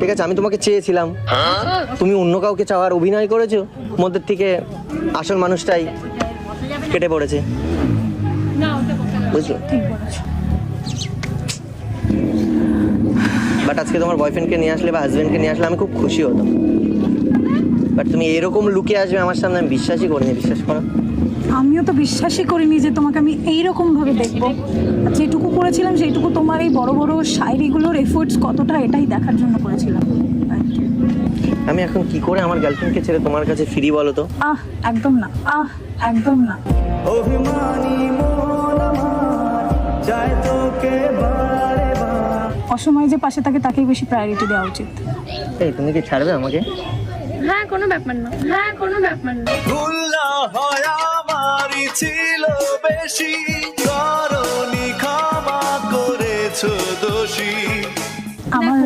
ঠিক আছে, আমি তোমাকে চেয়েছিলাম, তুমি অন্য কাউকে চাওয়ার অভিনয় করেছো, মধ্যে থেকে আসল মানুষটাই কেটে পড়েছে, বুঝলো? বাট আজকে তোমার বয়ফ্রেন্ডকে নিয়ে আসলে বা হাজবেন্ডকে নিয়ে আসলে আমি খুব খুশি হতাম, বাট তুমি এরকম লুকে আসবে আমার সামনে, আমি বিশ্বাসই করিনি, বিশ্বাস করো। আমিও তো বিশ্বাসই করিনি যে তোমাকে আমি এইরকম ভাবে দেখবো। আর যেটুকু করেছিলাম সেইটুকু তোমার এই বড় বড় শায়রিগুলোর এফোর্টস কতটা, এটাই দেখার জন্য করেছিলাম। আমি এখন কি করে আমার গার্লফ্রেন্ডকে ছেড়ে তোমার কাছে ফিরি বলো তো? একদম না, একদম না। অসময়ে যে পাশে থাকে তাকেই বেশি প্রায়োরিটি দেওয়া উচিত। এই তুমি কি ছাড়বে আমাকে? হ্যাঁ কোনো ব্যাপার না, হ্যাঁ কোনো ব্যাপার না। ভুল না হয় আমারই ছিল বেশি, করনি ক্ষমা করেছো দোষী। আমার